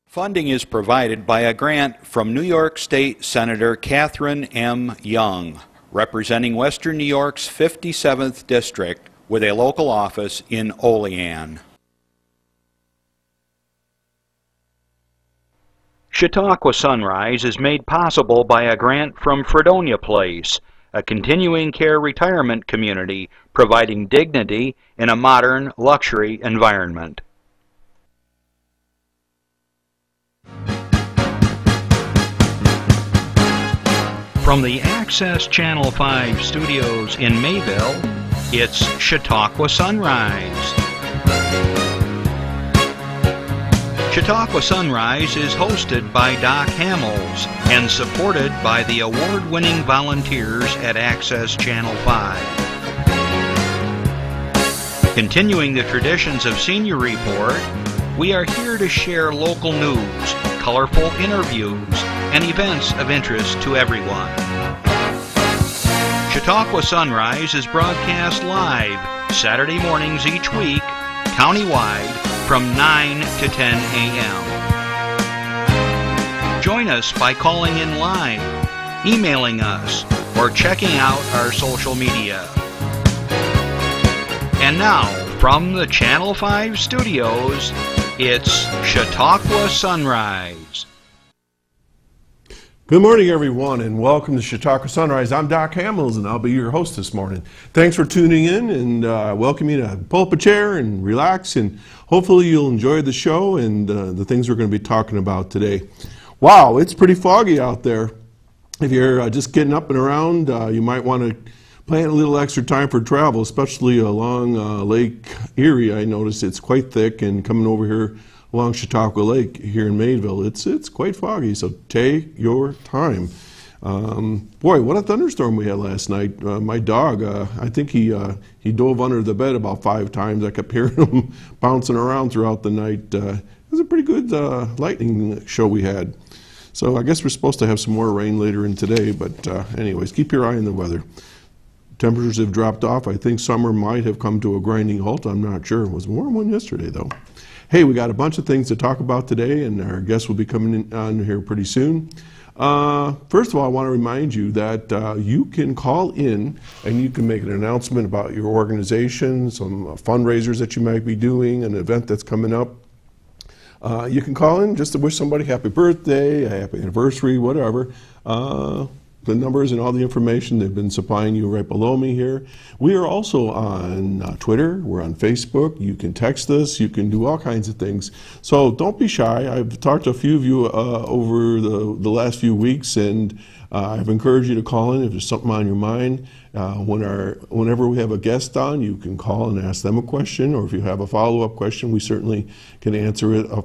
Funding is provided by a grant from New York State Senator Catherine M. Young, representing Western New York's 57th District with a local office in Olean. Chautauqua Sunrise is made possible by a grant from Fredonia Place, a continuing care retirement community providing dignity in a modern luxury environment. From the Access Channel 5 studios in Mayville, it's Chautauqua Sunrise. Chautauqua Sunrise is hosted by Doc Hamels and supported by the award-winning volunteers at Access Channel 5. Continuing the traditions of Senior Report, we are here to share local news, colorful interviews, and events of interest to everyone. Chautauqua Sunrise is broadcast live Saturday mornings each week, countywide, from 9 to 10 a.m. Join us by calling in live, emailing us, or checking out our social media. And now, from the Channel 5 studios, it's Chautauqua Sunrise. Good morning, everyone, and welcome to Chautauqua Sunrise. I'm Doc Hamels, and I'll be your host this morning. Thanks for tuning in, and welcome you to pull up a chair and relax, and hopefully you'll enjoy the show and the things we're going to be talking about today. Wow, it's pretty foggy out there. If you're just getting up and around, you might want to plan a little extra time for travel, especially along Lake Erie. I noticed it's quite thick, and coming over here along Chautauqua Lake here in Mayville, it's quite foggy, so take your time. Boy, what a thunderstorm we had last night. My dog, I think he dove under the bed about 5 times. I kept hearing him bouncing around throughout the night. It was a pretty good lightning show we had. So I guess we're supposed to have some more rain later in today, but anyways, keep your eye on the weather. Temperatures have dropped off. I think summer might have come to a grinding halt. I'm not sure. It was a warm one yesterday, though. Hey, we got a bunch of things to talk about today, and our guests will be coming on here pretty soon. First of all, I want to remind you that you can call in and you can make an announcement about your organization, some fundraisers that you might be doing, an event that's coming up. You can call in just to wish somebody happy birthday, a happy anniversary, whatever. The numbers and all the information they've been supplying you right below me here. We are also on Twitter. We're on Facebook. You can text us. You can do all kinds of things. So don't be shy. I've talked to a few of you over the last few weeks, and I've encouraged you to call in if there's something on your mind. Whenever we have a guest on, you can call and ask them a question, or if you have a follow-up question, we certainly can answer it the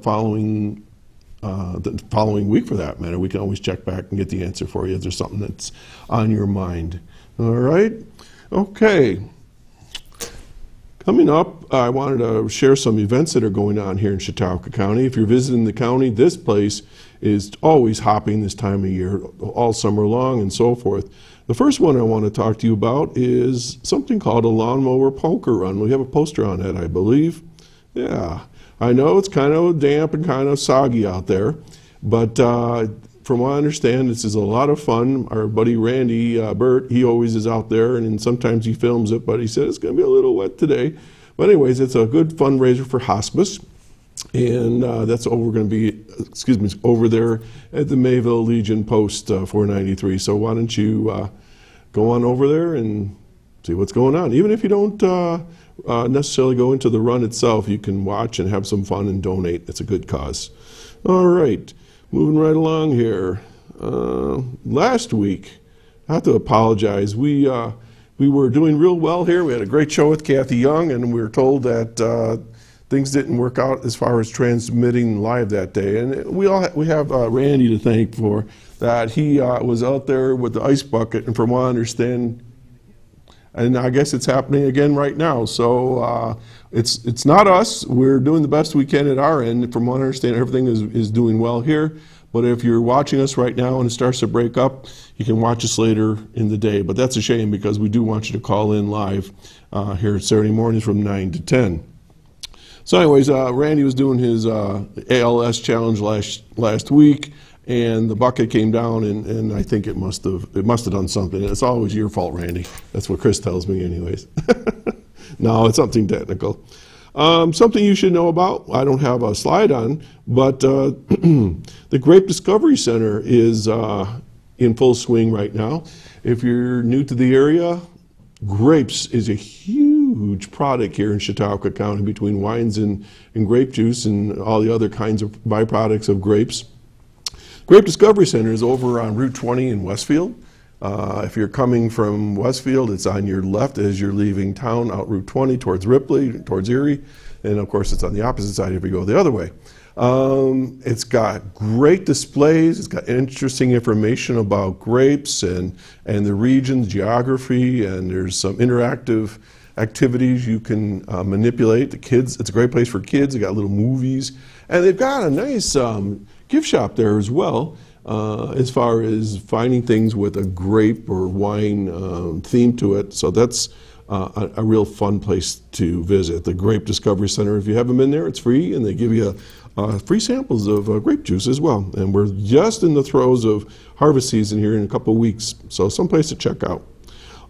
following week for that matter. We can always check back and get the answer for you if there's something that's on your mind. All right? Okay. Coming up, I wanted to share some events that are going on here in Chautauqua County. If you're visiting the county, this place is always hopping this time of year, all summer long and so forth. The first one I want to talk to you about is something called a lawnmower poker run. We have a poster on it, I believe. Yeah. I know it's kind of damp and kind of soggy out there, but from what I understand, this is a lot of fun. Our buddy Randy, Burt, he always is out there, and sometimes he films it, but he said it's going to be a little wet today. But anyways, it's a good fundraiser for hospice, and that's over going to be, over there at the Mayville Legion Post 493. So why don't you go on over there and see what's going on. Even if you don't necessarily go into the run itself, you can watch and have some fun and donate. It's a good cause. All right, moving right along here. Last week, I have to apologize. We were doing real well here. We had a great show with Kathy Young, and we were told that things didn't work out as far as transmitting live that day. And we have Randy to thank for that. He was out there with the ice bucket, and from what I understand, and I guess it's happening again right now. So it's not us. We're doing the best we can at our end. From what I understand, everything is doing well here. But if you're watching us right now and it starts to break up, you can watch us later in the day. But that's a shame because we do want you to call in live here Saturday mornings from 9 to 10. So anyways, Randy was doing his ALS challenge last week, and the bucket came down, and I think it must have done something. It's always your fault, Randy. That's what Chris tells me anyways. No, it's something technical. Something you should know about, I don't have a slide on, but the Grape Discovery Center is in full swing right now. If you're new to the area, grapes is a huge product here in Chautauqua County, between wines and grape juice and all the other kinds of byproducts of grapes. Grape Discovery Center is over on Route 20 in Westfield. If you're coming from Westfield, it's on your left as you're leaving town out Route 20 towards Ripley, towards Erie, and of course it's on the opposite side if you go the other way. It's got great displays, it's got interesting information about grapes and the regions, geography, and there's some interactive activities you can manipulate. The kids, it's a great place for kids. They got little movies, and they've got a nice gift shop there as well, as far as finding things with a grape or wine theme to it. So that's a real fun place to visit, the Grape Discovery Center. If you haven't been there, it's free, and they give you free samples of grape juice as well. And we're just in the throes of harvest season here in a couple of weeks, so someplace to check out.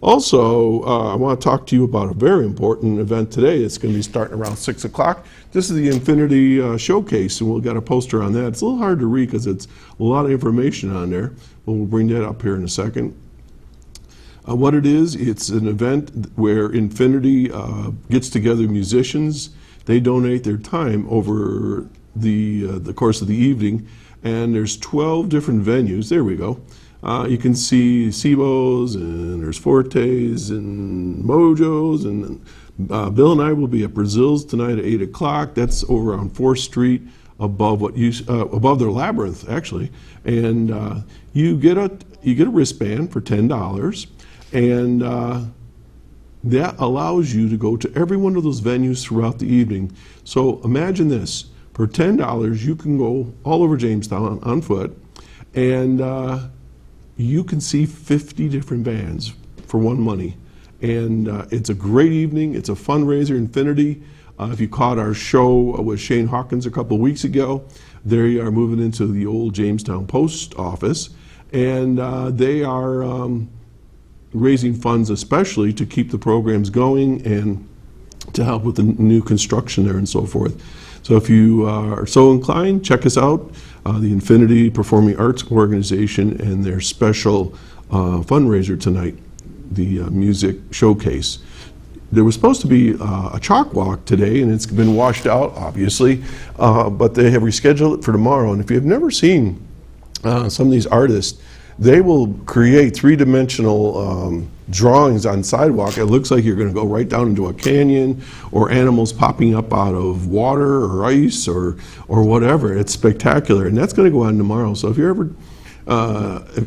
Also, I want to talk to you about a very important event today. It's going to be starting around 6 o'clock. This is the Infinity Showcase, and we've got a poster on that. It's a little hard to read because it's a lot of information on there, but we'll bring that up here in a second. What it is, it's an event where Infinity gets together musicians. They donate their time over the course of the evening, and there's 12 different venues. There we go. You can see Sebos, and there's Fortes and Mojos, and Bill and I will be at Brazil's tonight at 8 o'clock. That's over on 4th Street, above above their Labyrinth, actually. And you get a wristband for $10, and that allows you to go to every one of those venues throughout the evening. So imagine this: for $10, you can go all over Jamestown on foot, and you can see 50 different bands for one money. And it's a great evening. It's a fundraiser, Infinity. If you caught our show with Shane Hawkins a couple of weeks ago, they are moving into the old Jamestown Post office, and they are raising funds especially to keep the programs going and to help with the new construction there and so forth. So if you are so inclined, check us out, the Infinity Performing Arts Organization, and their special fundraiser tonight, the music showcase. There was supposed to be a chalk walk today, and it's been washed out, obviously, but they have rescheduled it for tomorrow. And if you've never seen some of these artists, they will create three-dimensional drawings on sidewalk. It looks like you're going to go right down into a canyon, or animals popping up out of water or ice or whatever. It's spectacular, and that's going to go on tomorrow. So if you're ever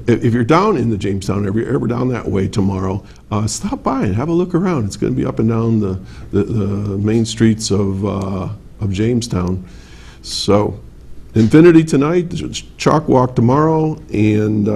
if you're down in the Jamestown, if you're ever down that way tomorrow, stop by and have a look around. It's going to be up and down the main streets of Jamestown. So Infinity tonight, chalk walk tomorrow, and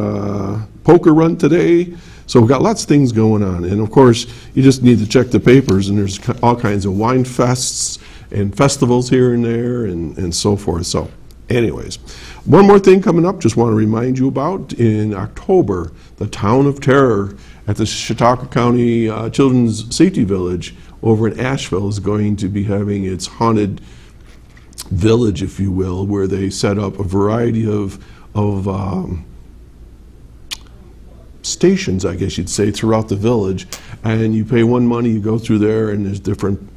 poker run today. So we've got lots of things going on. And of course, you just need to check the papers, and there's all kinds of wine fests and festivals here and there and so forth. So anyways, one more thing coming up, just want to remind you about. In October, the Town of Terror at the Chautauqua County Children's Safety Village over in Asheville is going to be having its haunted village, if you will, where they set up a variety of stations, I guess you'd say, throughout the village. And you pay one money, you go through there, and there's different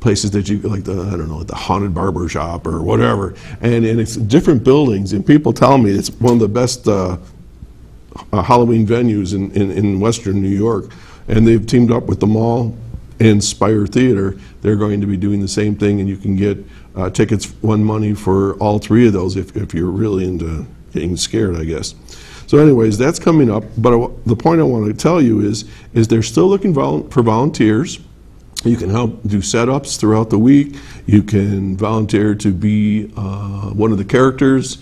places that you, like the, I don't know, the haunted barber shop or whatever. And it's different buildings, and people tell me it's one of the best Halloween venues in Western New York. And they've teamed up with the mall and Spire Theater. They're going to be doing the same thing, and you can get tickets, one money for all three of those if you're really into getting scared, I guess. So anyways, that's coming up. But the point I want to tell you is they're still looking for volunteers. You can help do setups throughout the week. You can volunteer to be one of the characters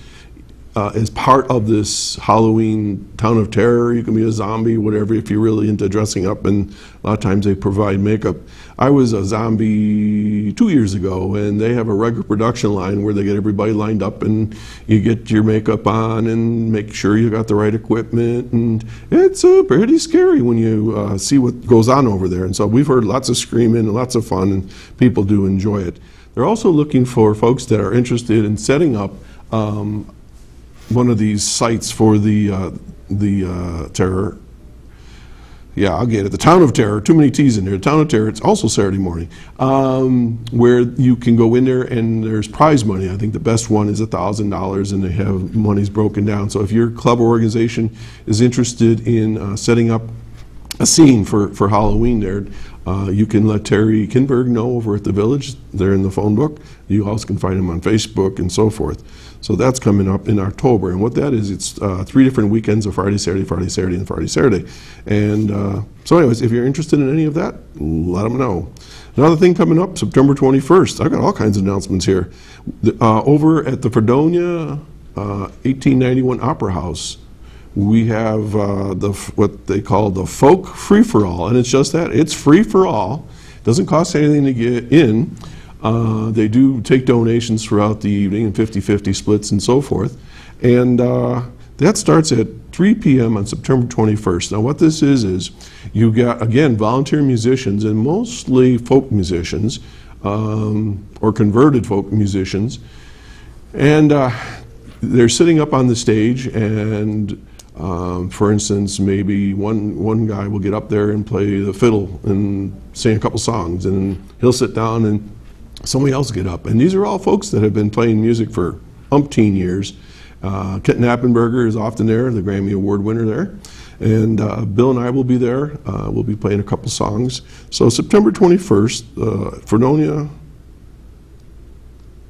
as part of this Halloween Town of Terror. You can be a zombie, whatever, if you're really into dressing up, and a lot of times they provide makeup. I was a zombie 2 years ago, and they have a regular production line where they get everybody lined up, and you get your makeup on and make sure you got the right equipment, and it's pretty scary when you see what goes on over there. And so we've heard lots of screaming and lots of fun, and people do enjoy it. They're also looking for folks that are interested in setting up one of these sites for the terror. Yeah, I'll get it. The Town of Terror. Too many T's in there. The Town of Terror. It's also Saturday morning, where you can go in there and there's prize money. I think the best one is $1,000, and they have monies broken down. So if your club or organization is interested in setting up a scene for Halloween there, you can let Terry Kinberg know over at the Village. They're in the phone book. You also can find him on Facebook and so forth. So that's coming up in October. And what that is, it's 3 different weekends of Friday, Saturday, Friday, Saturday, and Friday, Saturday. And so anyways, if you're interested in any of that, let them know. Another thing coming up, September 21st. I've got all kinds of announcements here. Over at the Fredonia 1891 Opera House, we have what they call the Folk Free-for-All, and it's just that. It's free for all. It doesn't cost anything to get in. They do take donations throughout the evening and 50-50 splits and so forth. And that starts at 3 p.m. on September 21st. Now what this is you got, again, volunteer musicians, and mostly folk musicians, or converted folk musicians. And they're sitting up on the stage, and for instance, maybe one guy will get up there and play the fiddle and sing a couple songs, and he'll sit down and somebody else get up. And these are all folks that have been playing music for umpteen years. Kent Knappenberger is often there, the Grammy Award winner there. And Bill and I will be there. We'll be playing a couple songs. So September 21st, Fredonia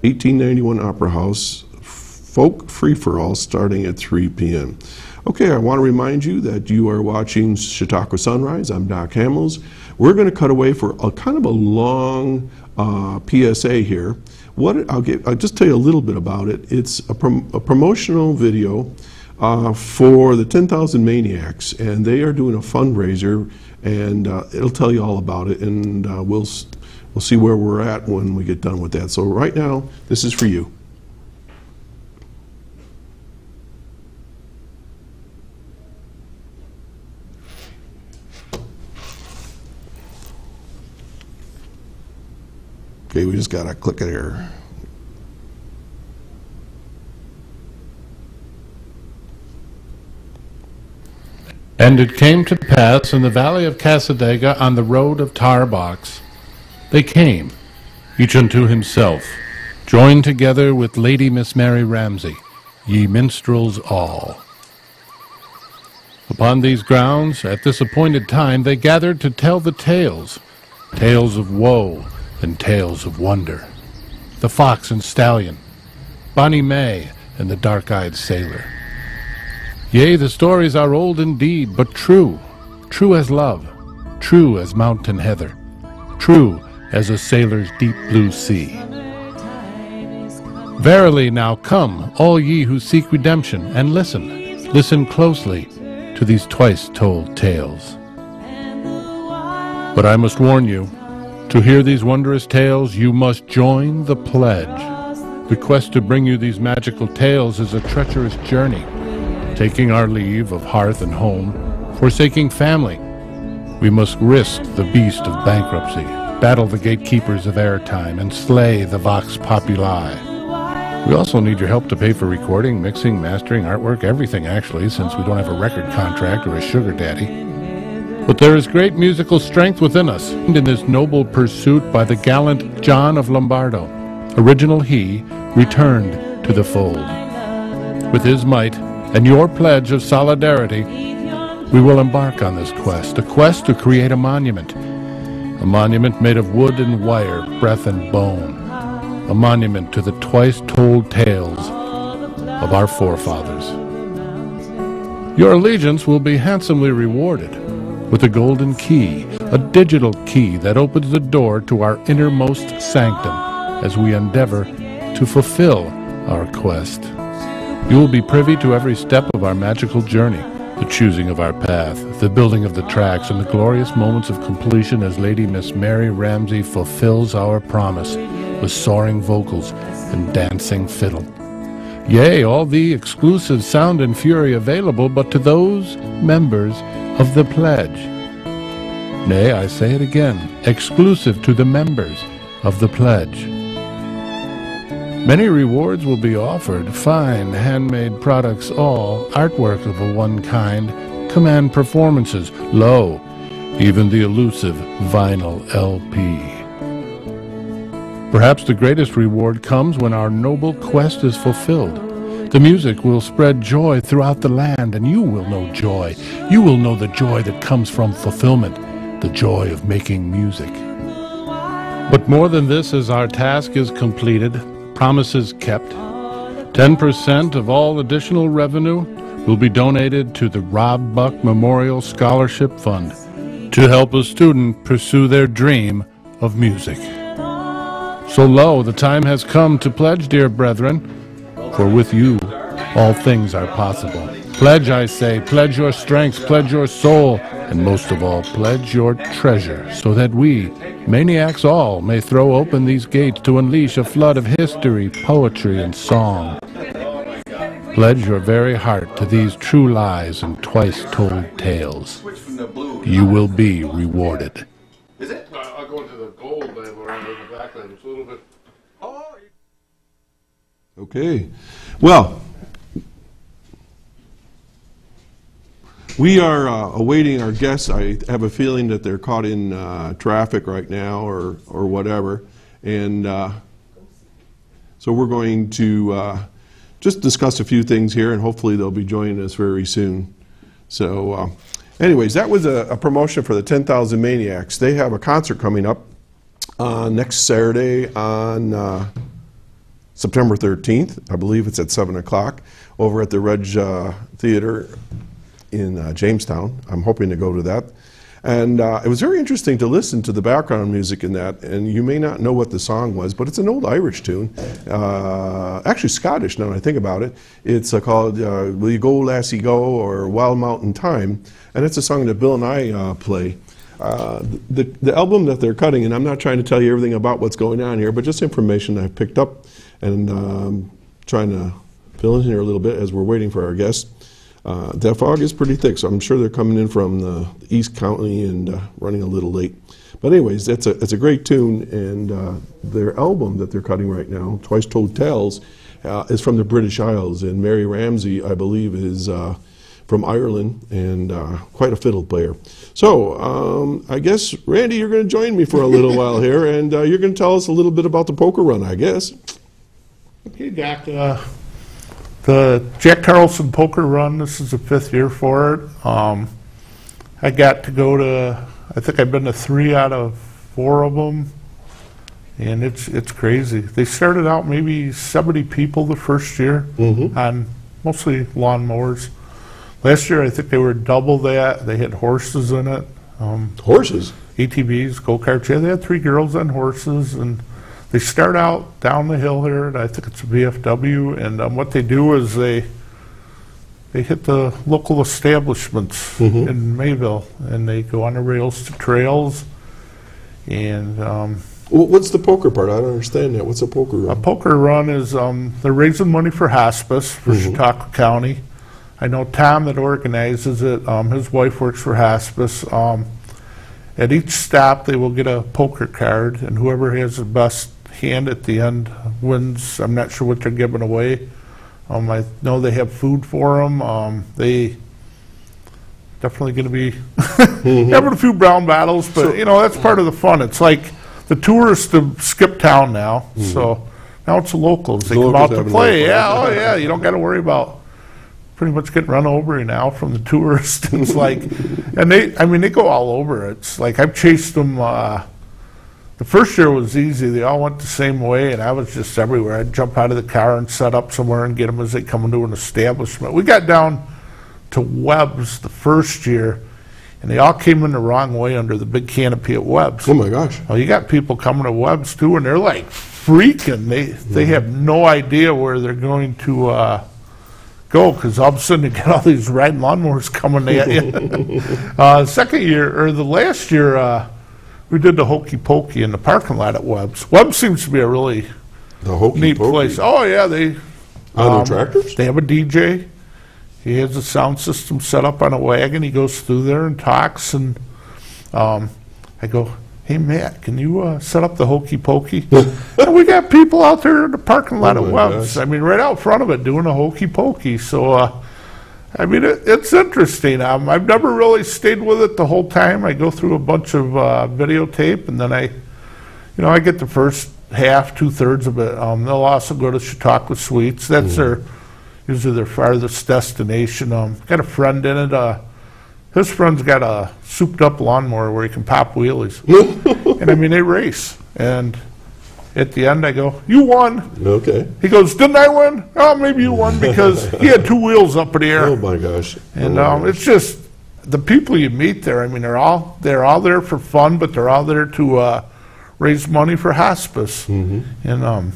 1891 Opera House, Folk Free-for-All, starting at 3 p.m. Okay, I want to remind you that you are watching Chautauqua Sunrise. I'm Doc Hamels. We're going to cut away for a kind of a long PSA here. I'll just tell you a little bit about it. It's a promotional video for the 10,000 Maniacs, and they are doing a fundraiser, and it'll tell you all about it, and we'll see where we're at when we get done with that. So right now, this is for you. Okay, we just got to click it here. And it came to pass in the valley of Cassadaga on the road of Tarbox, they came, each unto himself, joined together with Lady Miss Mary Ramsay, ye minstrels all. Upon these grounds, at this appointed time, they gathered to tell the tales of woe, and tales of wonder. The Fox and Stallion, Bonnie May, and the Dark-Eyed Sailor. Yea, the stories are old indeed, but true, true as love, true as mountain heather, true as a sailor's deep blue sea. Verily now come, all ye who seek redemption, and listen closely to these twice-told tales. But I must warn you, to hear these wondrous tales, you must join the pledge. The quest to bring you these magical tales is a treacherous journey, taking our leave of hearth and home, forsaking family. We must risk the beast of bankruptcy, battle the gatekeepers of airtime, and slay the vox populi. We also need your help to pay for recording, mixing, mastering, artwork, everything actually, since we don't have a record contract or a sugar daddy. But there is great musical strength within us, and in this noble pursuit by the gallant John of Lombardo. Original he returned to the fold. With his might and your pledge of solidarity, we will embark on this quest, a quest to create a monument made of wood and wire, breath and bone, a monument to the twice-told tales of our forefathers. Your allegiance will be handsomely rewarded with a golden key, a digital key that opens the door to our innermost sanctum as we endeavor to fulfill our quest. You will be privy to every step of our magical journey, the choosing of our path, the building of the tracks, and the glorious moments of completion as Lady Miss Mary Ramsay fulfills our promise with soaring vocals and dancing fiddle. Yea, all the exclusive sound and fury available but to those members of the pledge. Nay, I say it again, exclusive to the members of the pledge. Many rewards will be offered, fine handmade products all, artwork of a one kind, command performances, lo, even the elusive vinyl LP. Perhaps the greatest reward comes when our noble quest is fulfilled. The music will spread joy throughout the land, and you will know joy. You will know the joy that comes from fulfillment, the joy of making music. But more than this, as our task is completed, promises kept, 10% of all additional revenue will be donated to the Rob Buck Memorial Scholarship Fund to help a student pursue their dream of music. So lo, the time has come to pledge, dear brethren, for with you all things are possible. Pledge, I say, pledge your strength, pledge your soul, and most of all, pledge your treasure, so that we, maniacs all, may throw open these gates to unleash a flood of history, poetry, and song. Pledge your very heart to these true lies and twice-told tales. You will be rewarded. Is it? I'll go into the gold label rather than the black label. It's a little bit... Okay. Well, we are awaiting our guests. I have a feeling that they're caught in traffic right now or whatever. And so we're going to just discuss a few things here, and hopefully they'll be joining us very soon. So anyways, that was a promotion for the 10,000 Maniacs. They have a concert coming up next Saturday on September 13th. I believe it's at 7 o'clock over at the Reg Theater in Jamestown. I'm hoping to go to that. And it was very interesting to listen to the background music in that, and you may not know what the song was, but it's an old Irish tune, actually Scottish now that I think about it. It's called Will You Go Lassie Go, or Wild Mountain Time, and it's a song that Bill and I play. The album that they're cutting, and I'm not trying to tell you everything about what's going on here, but just information I've picked up, and trying to fill in here a little bit as we're waiting for our guests. That fog is pretty thick, so I'm sure they're coming in from the East County and running a little late. But anyways, it's a great tune, and their album that they're cutting right now, Twice Told Tales, is from the British Isles, and Mary Ramsay, I believe, is from Ireland, and quite a fiddle player. So I guess, Randy, you're going to join me for a little while here, and you're going to tell us a little bit about the poker run, I guess. Okay, Doc. The Jack Carlson Poker Run, this is the 5th year for it. I got to go to, I think I've been to 3 out of 4 of them, and it's crazy. They started out maybe 70 people the first year on mostly lawnmowers. Last year I think they were double that. They had horses in it. Horses? ATVs, go-karts. Yeah, they had 3 girls on horses, and they start out down the hill here, and I think it's a VFW, and what they do is they hit the local establishments in Mayville, and they go on the rails to trails. And what's the poker part? I don't understand that. What's a poker run? A poker run is they're raising money for hospice for Chautauqua County. I know Tom that organizes it. His wife works for hospice. At each stop, they will get a poker card, and whoever has the best hand at the end wins. I'm not sure what they're giving away. I know they have food for them. They definitely going to be having a few brown bottles, but so, you know, that's part of the fun. It's like the tourists have skipped town now, so now it's the locals. They come out to play. Yeah, oh yeah, you don't got to worry about pretty much getting run over now from the tourists. It's like, and they go all over. It's like I've chased them. The first year was easy. They all went the same way, and I was just everywhere. I'd jump out of the car and set up somewhere and get them as they come into an establishment. We got down to Webb's the first year, and they all came in the wrong way under the big canopy at Webb's. Oh my gosh. Well, you got people coming to Webb's too, and they're like freaking. They have no idea where they're going to go, because all of a sudden you get all these riding lawnmowers coming at you. Second year, or the last year, we did the Hokey Pokey in the parking lot at Webb's. Webb's seems to be a really neat place. Oh yeah, they on their tractors? They have a DJ. He has a sound system set up on a wagon. He goes through there and talks, and I go, hey Matt, can you set up the Hokey Pokey? And we got people out there in the parking lot at Webb's. I mean, right out front of it doing a Hokey Pokey. So, I mean, it's interesting. I've never really stayed with it the whole time. I go through a bunch of videotape, and then I get the first half, 2/3 of it. They'll also go to Chautauqua Suites. That's usually their farthest destination. Got a friend in it. His friend's got a souped-up lawnmower where he can pop wheelies. And, I mean, they race. And at the end, I go, you won. Okay. He goes, didn't I win? Oh, maybe you won, because he had 2 wheels up in the air. Oh, my gosh. And it's just the people you meet there. I mean, they're all there for fun, but they're all there to raise money for hospice. And I'm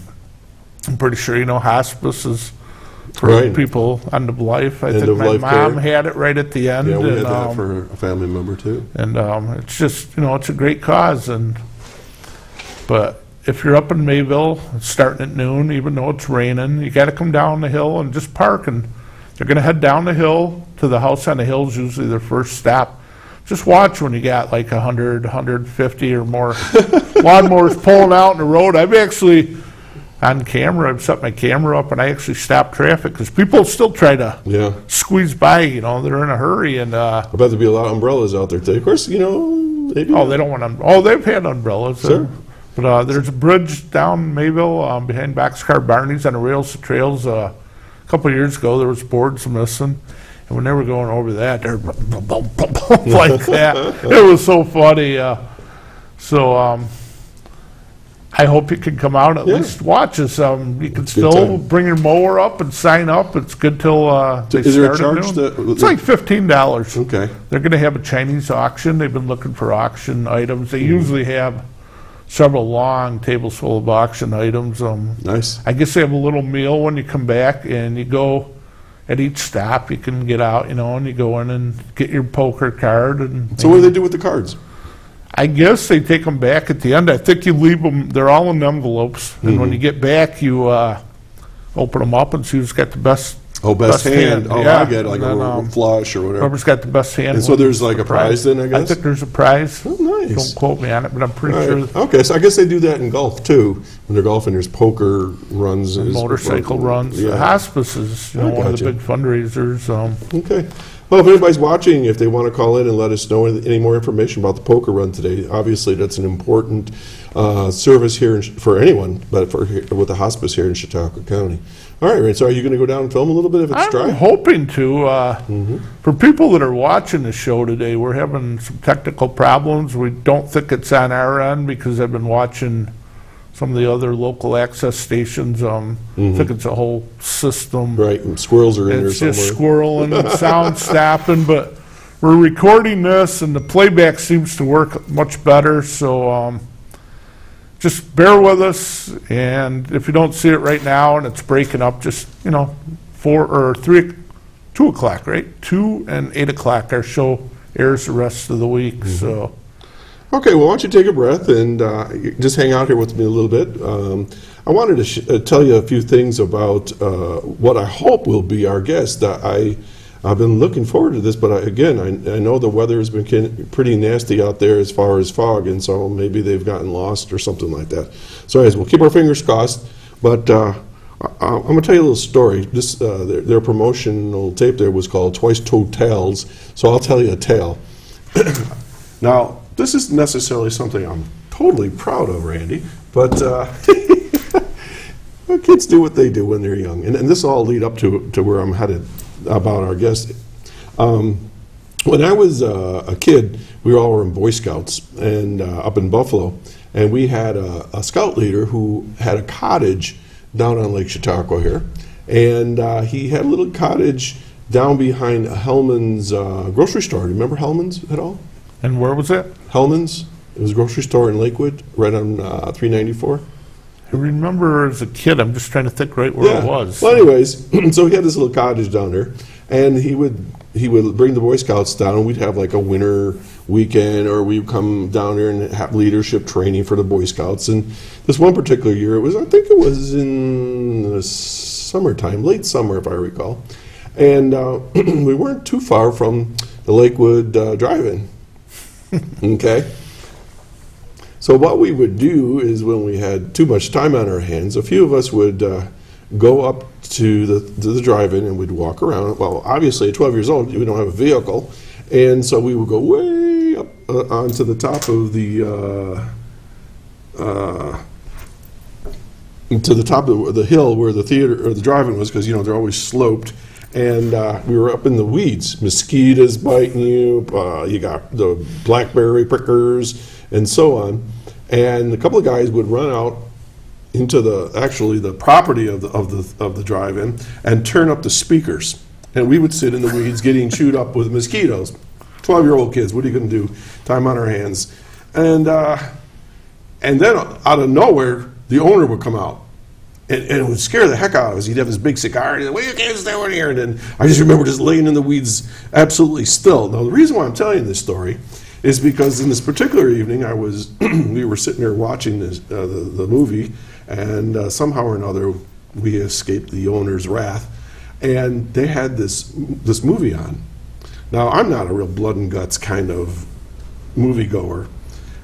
pretty sure hospice is for people end of life. I think my mom had it right at the end. Yeah, we had that for a family member too. And it's just, it's a great cause. But if you're up in Mayville, starting at noon, even though it's raining, you got to come down the hill and just park. And they're going to head down the hill to the house on the hill is usually their first stop. Just watch when you got like 100, 150 or more lawnmowers pulling out in the road. I've actually, on camera, I've set my camera up and I actually stop traffic because people still try to squeeze by, they're in a hurry. And I bet there'll be a lot of umbrellas out there today. Of course, maybe. Oh, they don't want they've had umbrellas. Sure. But there's a bridge down Mayville behind Boxcar Barney's on the rails to trails. A couple of years ago, there was boards missing. And when they were going over that, they're like that. It was so funny. I hope you can come out and at least watch us. You can still bring your mower up and sign up. It's good till they Is there a start charge? at noon. It's like $15. Okay. They're going to have a Chinese auction. They've been looking for auction items. They usually have several long tables full of auction items. Nice. I guess they have a little meal when you come back, and you go at each stop. You can get out, and you go in and get your poker card. And so what do they do with the cards? I guess they take them back at the end. I think you leave them, they're all in envelopes. And when you get back, you open them up and see who's got the best hand. Oh, yeah. I get like a flush or whatever. Whoever's got the best hand. And so there's like a prize then, I guess? I think there's a prize. Oh, nice. Don't quote me on it, but I'm pretty sure. Okay, so I guess they do that in golf too. When they're golfing, there's poker runs. And motorcycle runs. Yeah. Hospice is one of the big fundraisers. Okay. Well, if anybody's watching, if they want to call in and let us know any more information about the poker run today, obviously that's an important service here for anyone, but with the hospice here in Chautauqua County. All right, Ray, so are you going to go down and film a little bit if it's dry? I'm hoping to. For people that are watching the show today, we're having some technical problems. We don't think it's on our end because I've been watching some of the other local access stations. I think it's a whole system. Right, and squirrels are in there somewhere. It's just squirreling and sound stopping, but we're recording this and the playback seems to work much better, so just bear with us, and if you don't see it right now and it's breaking up, just 2 o'clock, right? 2 and 8 o'clock, our show airs the rest of the week. So okay, well, why don't you take a breath and just hang out here with me a little bit. I wanted to tell you a few things about what I hope will be our guest. I've been looking forward to this, but I know the weather has been pretty nasty out there as far as fog, and so maybe they've gotten lost or something like that. So anyways, we'll keep our fingers crossed, but I'm going to tell you a little story. This their promotional tape there was called Twice Told Tales, so I'll tell you a tale. Now, this isn't necessarily something I'm totally proud of, Randy, but kids do what they do when they're young, and this will all lead up to where I'm headed about our guest. When I was a kid, we all were in Boy Scouts and up in Buffalo, and we had a scout leader who had a cottage down on Lake Chautauqua here, and he had a little cottage down behind Hellman's grocery store. Do you remember Hellman's at all? And where was it? Hellman's. It was a grocery store in Lakewood, right on 394. I remember as a kid, I'm just trying to think right where it was. Well, anyways, so he had this little cottage down there, and he would bring the Boy Scouts down, and we'd have like a winter weekend, or we'd come down there and have leadership training for the Boy Scouts. And this one particular year, I think it was in the summertime, late summer if I recall, and we weren't too far from the Lakewood Drive-In. Okay. So what we would do is when we had too much time on our hands, a few of us would go up to the drive-in and we'd walk around. Well, obviously at 12 years old, we don't have a vehicle, and so we would go way up onto the top of the hill where the theater or the drive-in was, because they're always sloped. And we were up in the weeds, mosquitoes biting you. You got the blackberry prickers and so on. And a couple of guys would run out into the property of the drive-in and turn up the speakers. And we would sit in the weeds getting chewed up with mosquitoes. 12-year-old kids, what are you going to do? Time on our hands. And then out of nowhere, the owner would come out. And it would scare the heck out of us. He'd have this big cigar, and he'd say, "What are you kids doing here?" And then I just remember just laying in the weeds absolutely still. Now, the reason why I'm telling you this story is because in this particular evening, we were sitting there watching the movie, and somehow or another, we escaped the owner's wrath, and they had this movie on. Now, I'm not a real blood and guts kind of moviegoer,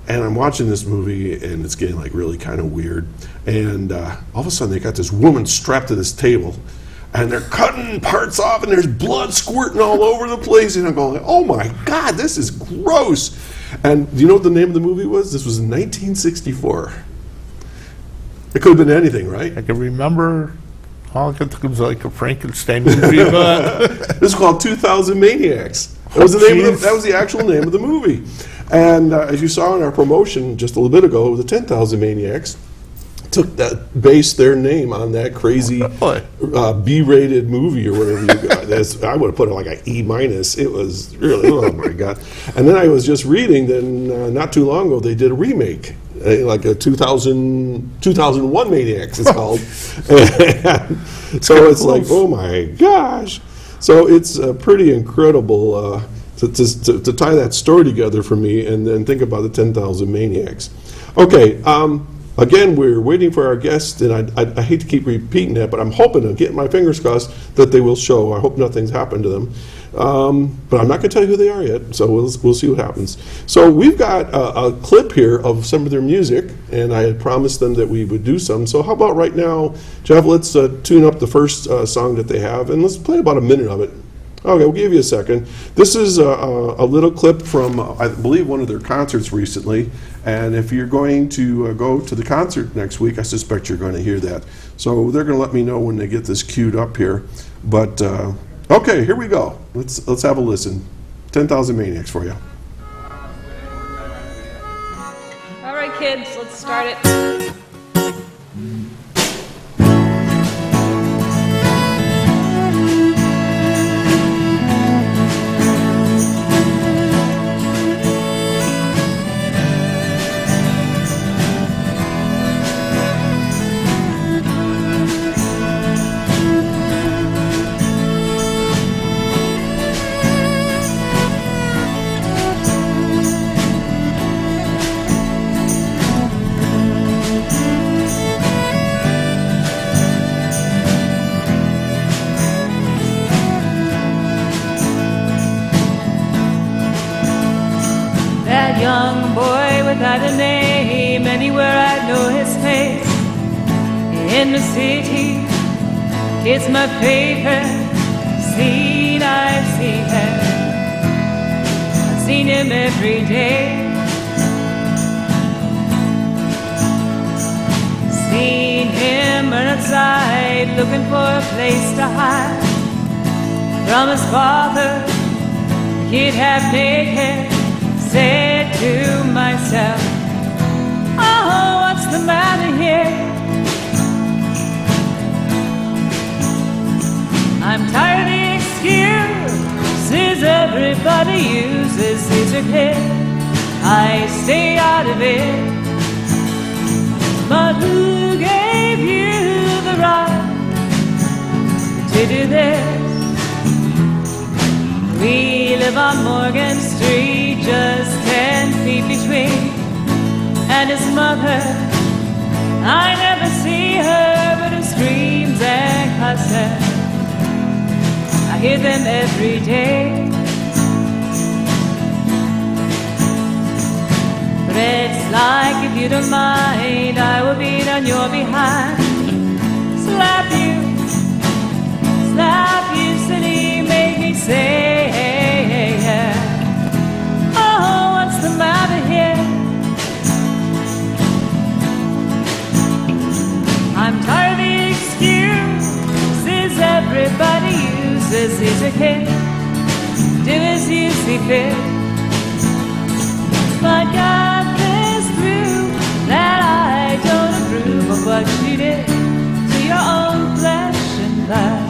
and I'm watching this movie, and it's getting like really kind of weird. And all of a sudden, they got this woman strapped to this table, and they're cutting parts off, and there's blood squirting all over the place. And I'm going, "Oh my God, this is gross!" And do you know what the name of the movie was? This was in 1964. It could have been anything, right? I can remember. All I could think of was like a Frankenstein movie, but it was called 2000 Maniacs. That was the name. That was the actual name of the movie. And as you saw in our promotion just a little bit ago, the 10,000 Maniacs based their name on that crazy B-rated movie or whatever you got. I would have put it like an E-. It was really, oh my God. And then I was just reading that not too long ago they did a remake, like a 2001 Maniacs it's called. So it's like, oh my gosh. So it's pretty incredible to tie that story together for me and then think about the 10,000 Maniacs. Okay, again, we're waiting for our guest, and I hate to keep repeating that, but I'm hoping and getting my fingers crossed that they will show. I hope nothing's happened to them. But I'm not going to tell you who they are yet, so we'll see what happens. So we've got a clip here of some of their music, and I had promised them that we would do some. So how about right now, Jeff, let's tune up the first song that they have, and let's play about a minute of it. Okay, we'll give you a second. This is a little clip from, I believe, one of their concerts recently. And if you're going to go to the concert next week, I suspect you're going to hear that. So they're going to let me know when they get this queued up here. But, okay, here we go. Let's have a listen. 10,000 Maniacs for you. All right, kids, let's start it. Young boy without a name, anywhere I know his face. In the city, it's my favorite scene. I've seen him, I've seen him every day. Seen him run outside looking for a place to hide from his father. He'd have naked. Said to myself, oh, what's the matter here? I'm tired of the excuses everybody uses. It's okay, I stay out of it. But who gave do this. We live on Morgan Street, just 10 feet between. And his mother, I never see her, but her screams and cusses, I hear them every day. But it's like, if you don't mind, I will beat on your behind. Slap you, city, make me say, oh, what's the matter here? I'm tired of the excuses everybody uses. He's a kid, do as you see fit. But God is through that I don't approve of what you did to your own flesh and blood.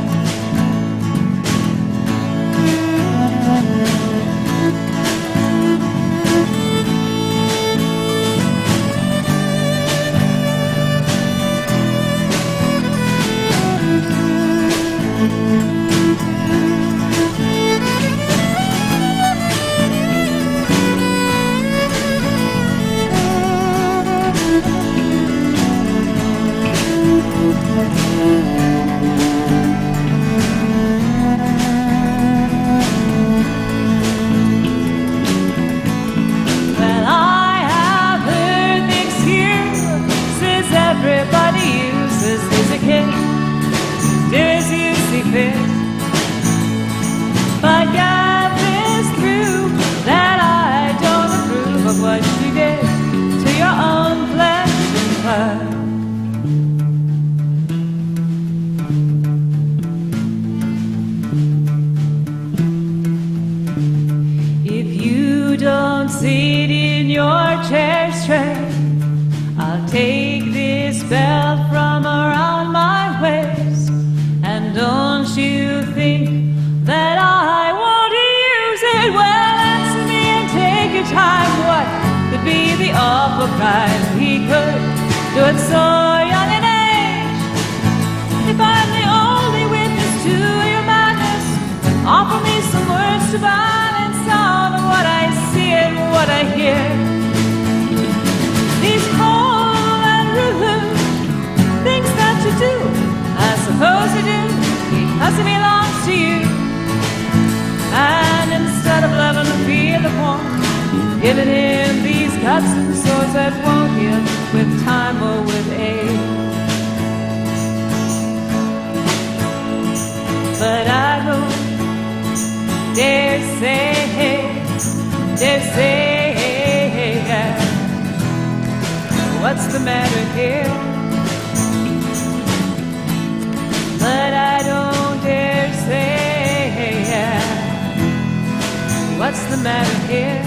Well, I have heard the excuses everybody uses. He's a kid, do as you see fit. But God is through that I don't approve of what you did to your own flesh and blood. If you don't sit in your chair straight, I'll take this belt from around my waist. And don't you think that I want to use it? Well, answer me and take your time. What could be the awful price he could do it so young in age? If I'm the only witness to your madness, offer me some words to balance on what I see and what I hear. These cold and rude things that you do, I suppose you do, because he belongs to you. And instead of loving him, feel the warmth, giving him these cuts and sores that won't heal with time or with age. But I don't dare say, what's the matter here? But I don't dare say, what's the matter here?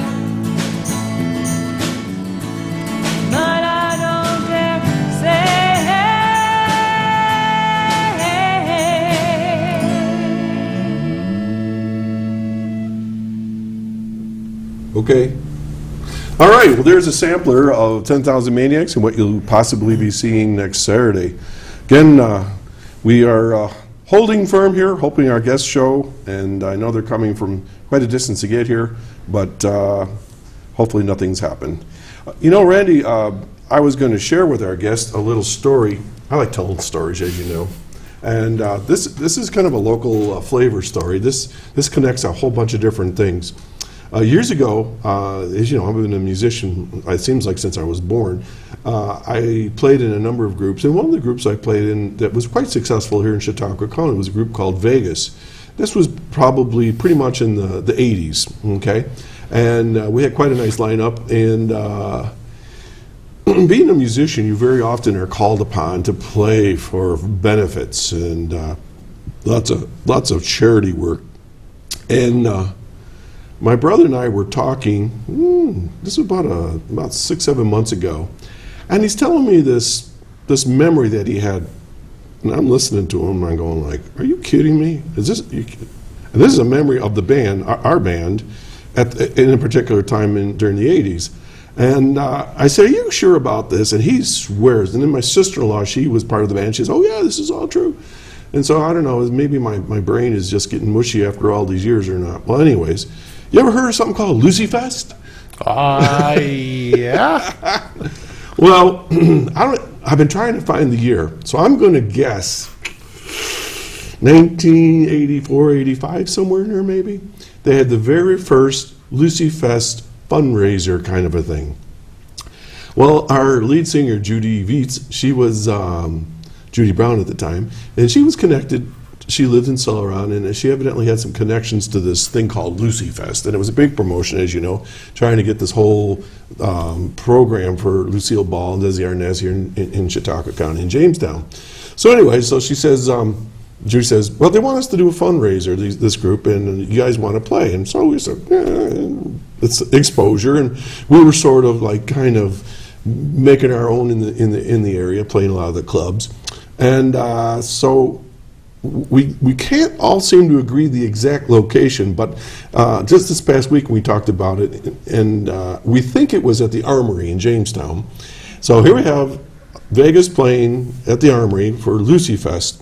But I don't dare say. Okay. All right, well, there's a sampler of 10,000 Maniacs and what you'll possibly be seeing next Saturday. Again, we are holding firm here, hoping our guests show, and I know they're coming from quite a distance to get here, but hopefully nothing's happened. You know, Randy, I was going to share with our guests a little story. I like telling stories, as you know. And this is kind of a local flavor story. This connects a whole bunch of different things. Years ago, as you know, I've been a musician, it seems like since I was born. I played in a number of groups, and one of the groups I played in that was quite successful here in Chautauqua County was a group called Vegas. This was probably pretty much in the 80s, okay? And we had quite a nice lineup, and being a musician, you very often are called upon to play for benefits and lots of charity work. And my brother and I were talking, this was about 6-7 months ago, and he's telling me this memory that he had, and I'm listening to him, and I'm going like, are you kidding me? And this is a memory of the band, our band, in a particular time during the 80s. And I said, are you sure about this? And he swears. And then my sister-in-law, she was part of the band, she says, oh yeah, this is all true. And so I don't know, maybe my brain is just getting mushy after all these years or not. Well, anyways, you ever heard of something called Lucy Fest? Yeah. Well, I've been trying to find the year, so I'm going to guess 1984, 85, somewhere in there maybe. They had the very first Lucy Fest fundraiser kind of a thing. Well, our lead singer, Judy Vietz, she was Judy Brown at the time, and she was connected. She lived in Celeron, and she evidently had some connections to this thing called Lucy Fest, and it was a big promotion, as you know, trying to get this whole program for Lucille Ball and Desi Arnaz here in Chautauqua County in Jamestown. So anyway, so she says, Judy says, well, they want us to do a fundraiser, this group, and you guys want to play. And so we said, it's exposure, and we were sort of like kind of making our own in the area, playing a lot of the clubs. And so we can't all seem to agree the exact location, but just this past week we talked about it, and we think it was at the Armory in Jamestown. So here we have Vegas playing at the Armory for Lucy Fest,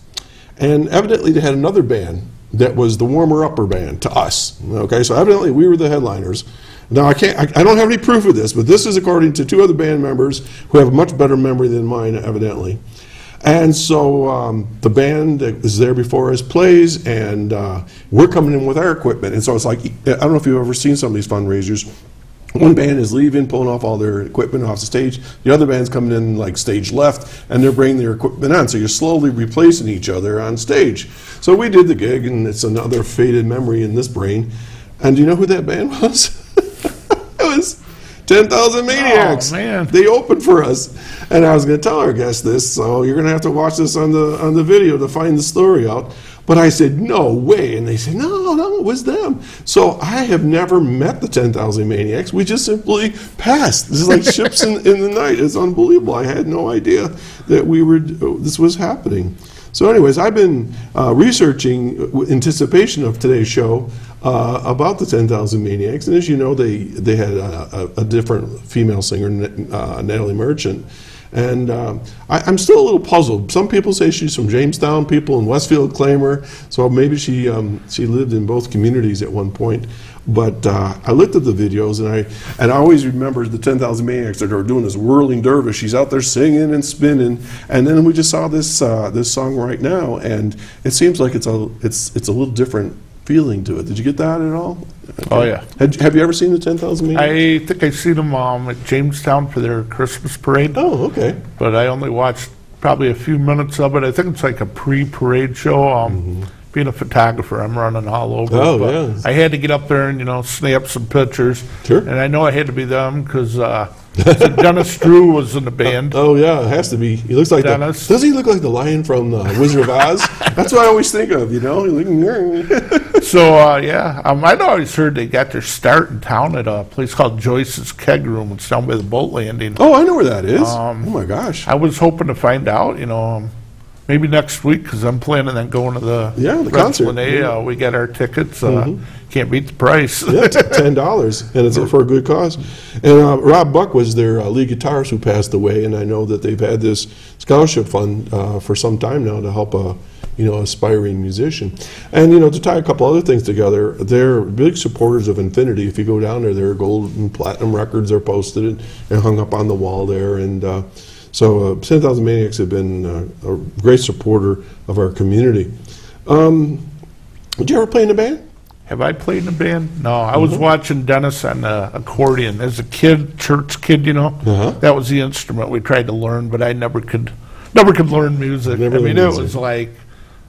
and evidently they had another band that was the warmer-upper band to us. Okay, so evidently we were the headliners. Now I don't have any proof of this, but this is according to two other band members who have a much better memory than mine, evidently. And so the band that was there before us plays, and we're coming in with our equipment. And so it's like, I don't know if you've ever seen some of these fundraisers. One band is leaving, pulling off all their equipment off the stage. The other band's coming in like stage left, and they're bringing their equipment on. So you're slowly replacing each other on stage. So we did the gig, and it's another faded memory in this brain. And do you know who that band was? It was 10,000 Maniacs. Oh, man. They opened for us, and I was going to tell our guests this, so you're going to have to watch this on the video to find the story out. But I said, no way. And they said, no, it was them. So I have never met the 10,000 Maniacs. We just simply passed. This is like ships in the night. It's unbelievable. I had no idea that this was happening. So anyways, I've been researching with anticipation of today's show about the 10,000 Maniacs. And as you know, they had a different female singer, Natalie Merchant. And I'm still a little puzzled. Some people say she's from Jamestown. People in Westfield claim her. So maybe she lived in both communities at one point. But I looked at the videos, and I always remember the 10,000 Maniacs that are doing this whirling dervish. She's out there singing and spinning. And then we just saw this song right now, and it seems like it's a little different feeling to it. Did you get that at all? Oh, yeah. Have you ever seen the 10,000 Maniacs? I think I've seen them at Jamestown for their Christmas parade. Oh, okay. But I only watched probably a few minutes of it. I think it's like a pre-parade show. Being a photographer, I'm running all over. Oh, but yeah. I had to get up there and, snap some pictures. Sure. And I know I had to be them because Dennis Drew was in the band. Oh, yeah, it has to be. He looks like Dennis. Doesn't he look like the lion from Wizard of Oz? That's what I always think of, So, yeah, I'd always heard they got their start in town at a place called Joyce's Keg Room. It's down by the boat landing. Oh, I know where that is. Oh, my gosh. I was hoping to find out, maybe next week, because I'm planning on going to the concert. When we get our tickets. Can't beat the price. Yeah, it's $10, and it's for a good cause. And Rob Buck was their lead guitarist who passed away, and I know that they've had this scholarship fund for some time now to help a aspiring musician. And to tie a couple other things together, they're big supporters of Infinity. If you go down there, their gold and platinum records are posted and hung up on the wall there. And so 10,000 Maniacs have been a great supporter of our community. Did you ever play in a band? Have I played in a band? No, I was watching Dennis on the accordion. As a kid, church kid, that was the instrument we tried to learn, but I never could learn music. It was like,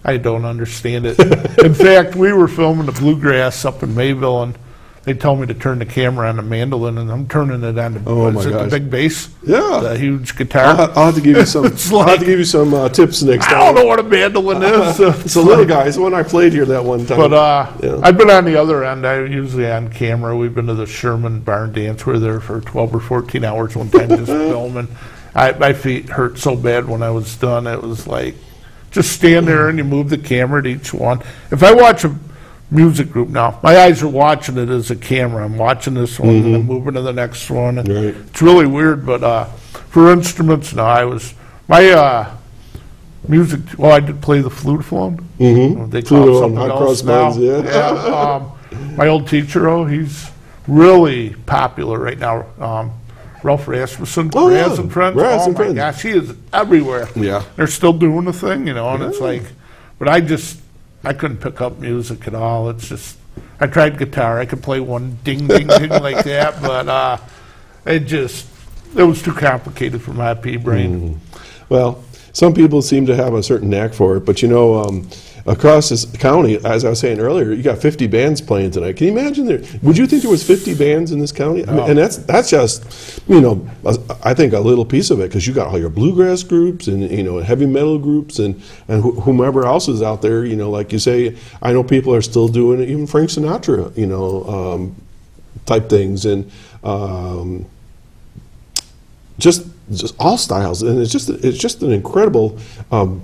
I don't understand it. In fact, we were filming the bluegrass up in Mayville, and they told me to turn the camera on the mandolin, and I'm turning it on the big bass. Yeah, the huge guitar. I'll have to give you some. I'll have to give you some tips next time. I don't know what a mandolin is. It's a little guy. It's the one I played here that one time. But I've been on the other end. I'm usually on camera. We've been to the Sherman Barn Dance. We were there for 12 or 14 hours one time just filming. My feet hurt so bad when I was done. It was like just stand there and you move the camera to each one. If I watch a music group now, my eyes are watching it as a camera. I'm watching this one and I'm moving to the next one. It's really weird, but for instruments, no, music. Well, I did play the flutophone. Mm-hmm. They call it Flutophone, something hot else cross now. buns, yeah. My old teacher, he's really popular right now. Ralph Rasmussen, Oh, yeah. Raz and Friends. Raz Oh and my Friends. gosh, he is everywhere. Yeah. They're still doing the thing, and it's Yeah. like, but I couldn't pick up music at all. It's just, I tried guitar. I could play one ding, ding, ding like that, but it was too complicated for my pea brain. Well, some people seem to have a certain knack for it, but across this county, as I was saying earlier, you got 50 bands playing tonight. Can you imagine would you think there was 50 bands in this county? I mean, and that's just, I think a little piece of it, because you got all your bluegrass groups and, heavy metal groups and whomever else is out there, like you say, I know people are still doing it, even Frank Sinatra, type things, and just all styles, and it's just an incredible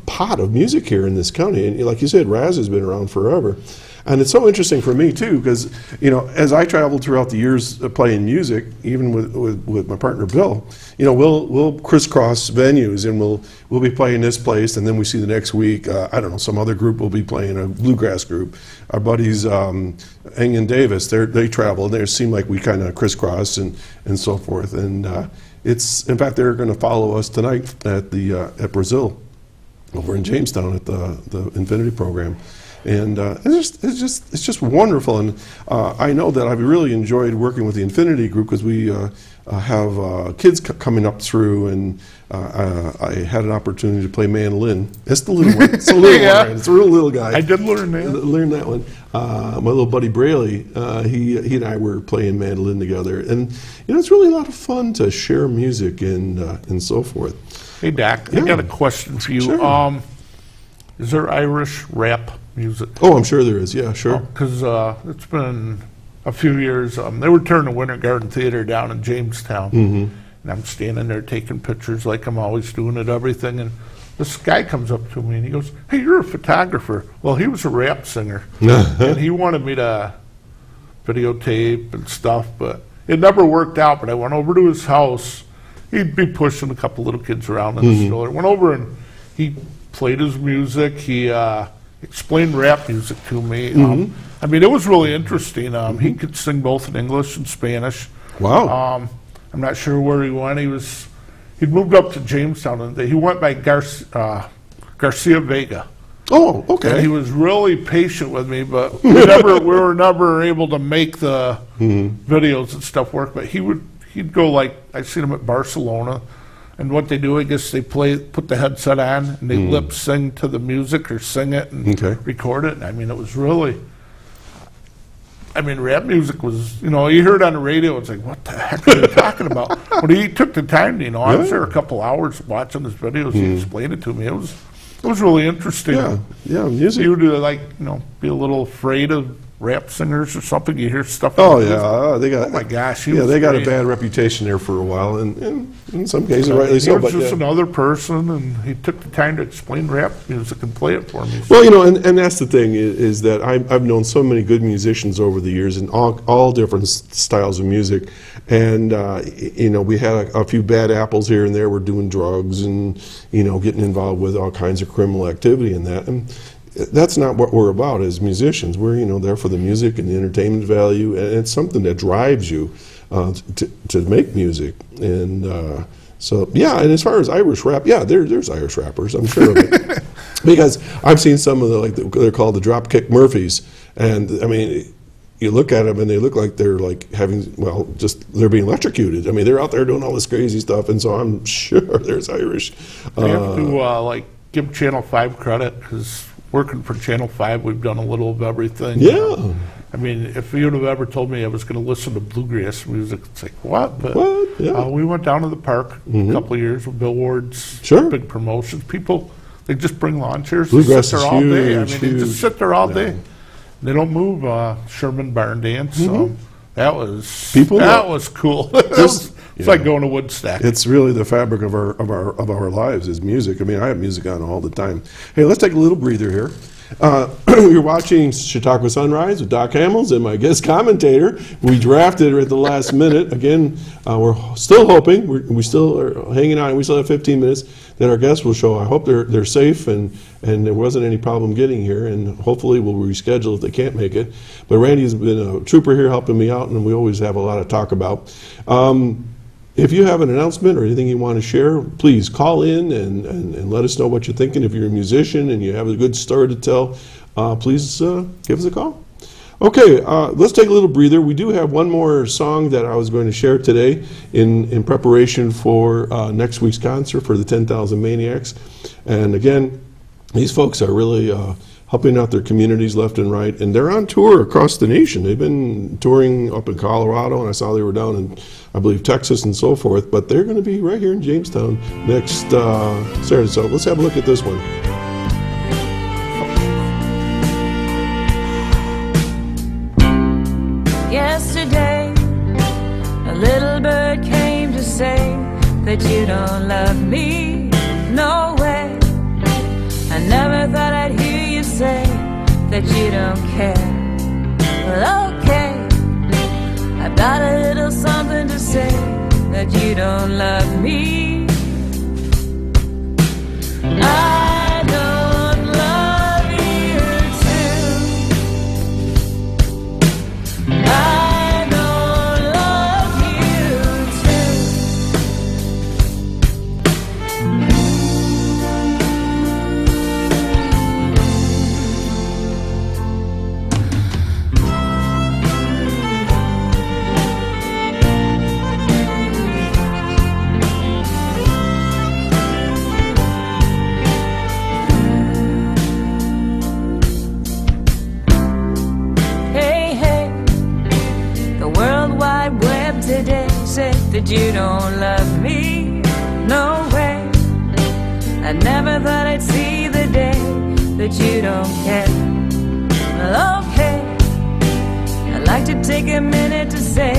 pot of music here in this county. And like you said, Raz has been around forever, and it's so interesting for me too, because as I traveled throughout the years playing music, even with my partner Bill, we'll crisscross venues, and we'll be playing this place, and then we see the next week, I don't know, some other group will be playing, a bluegrass group. Our buddies Eng and Davis, they travel, and they seem like we kind of crisscross and so forth, and in fact, they're going to follow us tonight at Brazil, over in Jamestown at the Infinity program, and it's just wonderful. And I know that I've really enjoyed working with the Infinity group, because we have kids coming up through, and I had an opportunity to play mandolin. It's the little one. It's a little Yeah. one. It's a real little guy. I did learn that. Learn that one. My little buddy Braley, he and I were playing mandolin together, and it's really a lot of fun to share music and so forth. Hey, Doc, Yeah. I got a question for you. Sure. Is there Irish rap music? Oh, I'm sure there is. Yeah, sure. Because it's been a few years. They were turning the Winter Garden Theater down in Jamestown, and I'm standing there taking pictures like I'm always doing at everything, and this guy comes up to me and he goes, "Hey, you're a photographer." Well, he was a rap singer, and he wanted me to videotape and stuff, but it never worked out. But I went over to his house. He'd be pushing a couple little kids around in the stroller. Went over and he played his music. He explained rap music to me. I mean, it was really interesting. He could sing both in English and Spanish. Wow. I'm not sure where he went. He'd moved up to Jamestown, and he went by Garcia Vega. Oh, And okay. he was really patient with me, but we were never able to make the videos and stuff work. But he'd go, like, I've seen him at Barcelona, and what they do, I guess they put the headset on, and they lip sing to the music or sing it and record it. I mean, it was really, rap music was, you hear it on the radio, it's like, what the heck are they talking about? But he took the time, I was there a couple hours watching his videos, he explained it to me. It was really interesting. Yeah, music. You would be a little afraid of rap singers or something. You hear stuff. Oh yeah, they got. Oh my gosh. They got a great. bad reputation there for a while, and in some cases rightly He so. was But just yeah. another person, and he took the time to explain rap music and play it for me. Well, and that's the thing is that I've known so many good musicians over the years, and all different styles of music, and we had a few bad apples here and there. We're doing drugs and getting involved with all kinds of criminal activity and that, and that's not what we're about as musicians. We're there for the music and the entertainment value, and it's something that drives you to make music. And so yeah, and as far as Irish rap, yeah, there's Irish rappers, I'm sure of it. Because I've seen some of they're called the Dropkick Murphys, and I mean, you look at them and they look like they're like they're being electrocuted. I mean, they're out there doing all this crazy stuff, and so I'm sure there's Irish. We have to give Channel 5 credit, because working for Channel 5, we've done a little of everything. Yeah. I mean, if you'd have ever told me I was going to listen to bluegrass music, it's like, what? But What? Yeah. we went down to the park a couple of years with billboards, Sure. big promotions. People, they just bring lawn chairs. Bluegrass They sit there is all day. I huge, mean, they huge. just sit there all day. They don't move. Sherman Barn Dance. That was was cool. It's like going to Woodstock. It's really the fabric of our lives is music. I mean, I have music on all the time. Hey, let's take a little breather here, You're watching Chautauqua Sunrise with Doc Hamels and my guest commentator. We drafted her at the last minute. Again, we're still hoping, we still are hanging on, we still have 15 minutes that our guests will show. I hope they're safe and there wasn't any problem getting here, and hopefully we'll reschedule if they can't make it. But Randy's been a trooper here helping me out, and we always have a lot to talk about. If you have an announcement or anything you want to share, please call in and let us know what you're thinking. If you're a musician and you have a good story to tell, please give us a call. Okay, let's take a little breather. We do have one more song that I was going to share today in preparation for next week's concert for the 10,000 Maniacs. And again, these folks are really helping out their communities left and right, and they're on tour across the nation. They've been touring up in Colorado, and I saw they were down in, I believe, Texas and so forth, but they're going to be right here in Jamestown next Saturday. So let's have a look at this one. Yesterday, a little bird came to say that you don't love me. No way. I never thought I'd hear you say that you don't care. Well, okay, I've got a little something to say that you don't love me. I don't love you too. I don't love you today say that you don't love me. No way. I never thought I'd see the day that you don't care. Well, okay, I'd like to take a minute to say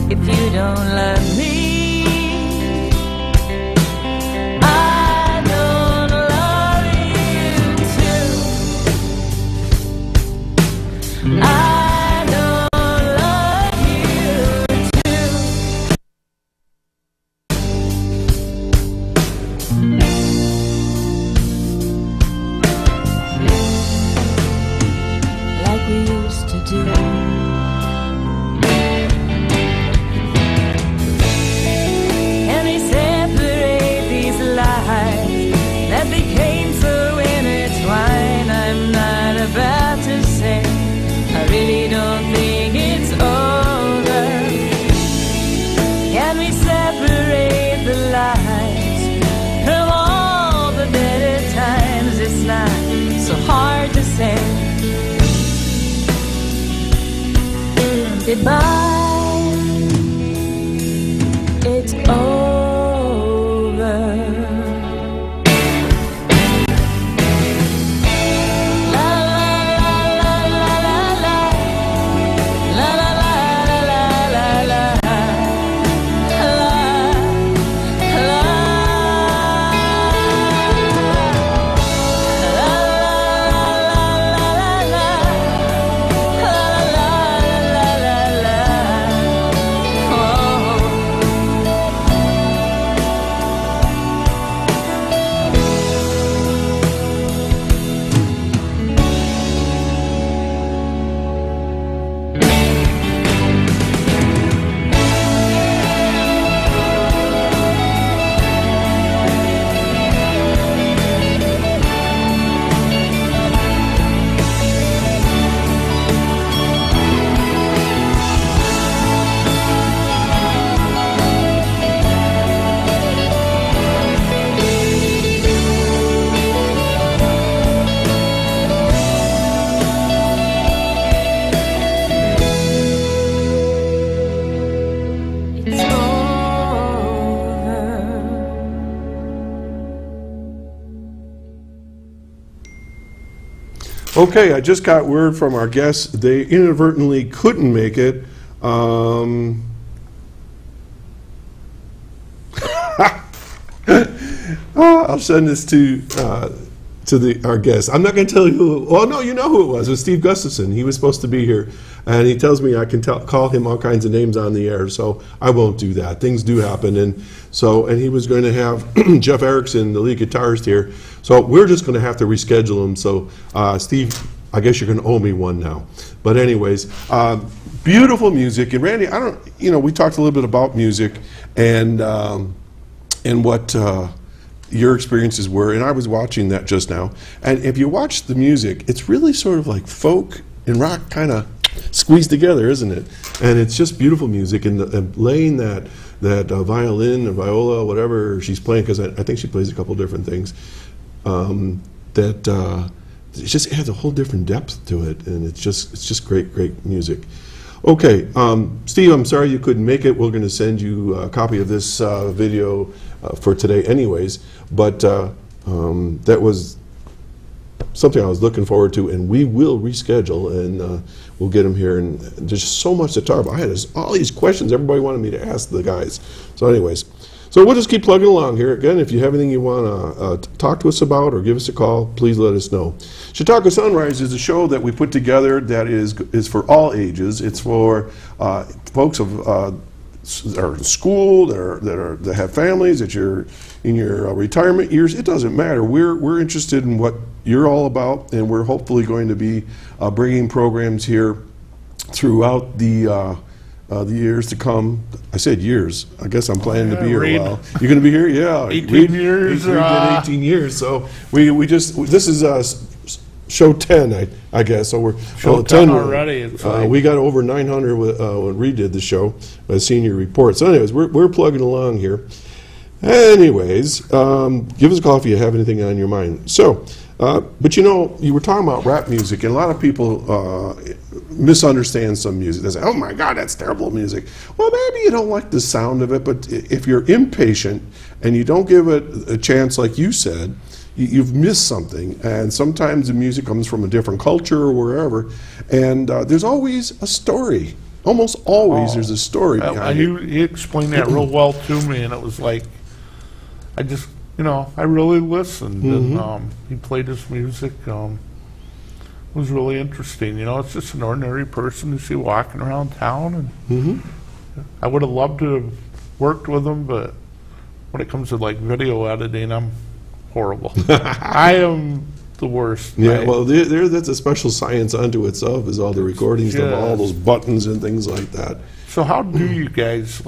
if you don't love me, I don't love you too. Goodbye, it's over. La la la la la la la la la la la la Okay, I just got word from our guests. They inadvertently couldn't make it. I'll send this to our guest. I'm not going to tell you who. Well, no, you know who it was. It was Steve Gustafson. He was supposed to be here, and he tells me I can call him all kinds of names on the air. So I won't do that. Things do happen, and he was going to have Jeff Erickson, the lead guitarist, here. So we're just going to have to reschedule him. So Steve, I guess you're going to owe me one now. But anyways, beautiful music. And Randy, we talked a little bit about music and what your experiences were, and I was watching that just now. And if you watch the music, it's really sort of like folk and rock kind of squeezed together, isn't it? And it's just beautiful music, and laying that violin or viola, whatever she's playing, because I think she plays a couple different things, it just adds a whole different depth to it, and it's just great music. Okay, Steve, I'm sorry you couldn't make it. We're going to send you a copy of this video for today anyways, but that was something I was looking forward to, and we will reschedule, and we'll get him here. And there's so much to talk about. I had all these questions everybody wanted me to ask the guys. So anyways, so we'll just keep plugging along here. Again, if you have anything you want to talk to us about or give us a call, please let us know. Chautauqua Sunrise is a show that we put together that is for all ages. It's for folks that are in school, that have families, that you're in your retirement years. It doesn't matter. We're interested in what you're all about, and we're hopefully going to be bringing programs here throughout the years to come. I said years. I guess I'm planning to be here a while. You're going to be here? Yeah. 18 years. We did 18 years. So this is show 10, I guess. So we're show 10 already. We got over 900 when Reed did the show, a senior report. So anyways, we're plugging along here. Anyways, give us a call if you have anything on your mind. So, but you were talking about rap music, and a lot of people misunderstand some music. They say, oh my God, that's terrible music. Well, maybe you don't like the sound of it, but if you're impatient and you don't give it a chance, like you said, you've missed something. And sometimes the music comes from a different culture or wherever, and there's always a story. Almost always there's a story behind it. He explained that real well to me, and it was like, I really listened, and he played his music. It was really interesting. It's just an ordinary person you see walking around town, and I would have loved to have worked with him, but when it comes to like video editing, I'm horrible. I am the worst. Yeah, well, that's a special science unto itself, is all the recordings of all those buttons and things like that. So how do you guys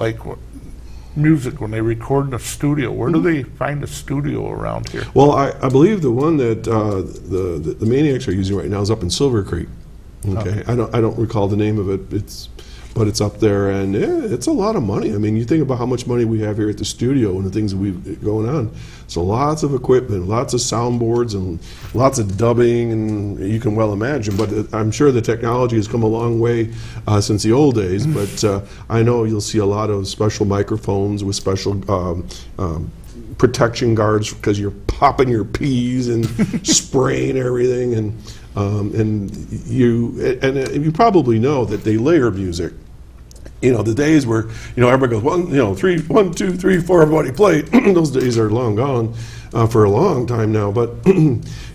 music when they record in a studio? Where do they find a studio around here? Well, I believe the one that the Maniacs are using right now is up in Silver Creek. Okay, I don't recall the name of it. But it's up there, and it's a lot of money. I mean, you think about how much money we have here at the studio and the things that we've going on. So lots of equipment, lots of soundboards, and lots of dubbing, and you can well imagine. But I'm sure the technology has come a long way since the old days. But I know you'll see a lot of special microphones with special protection guards, because you're popping your peas and spraying everything, and you probably know that they layer music. The days where everybody goes 1, 2, 3, 4, everybody play. Those days are long gone for a long time now. But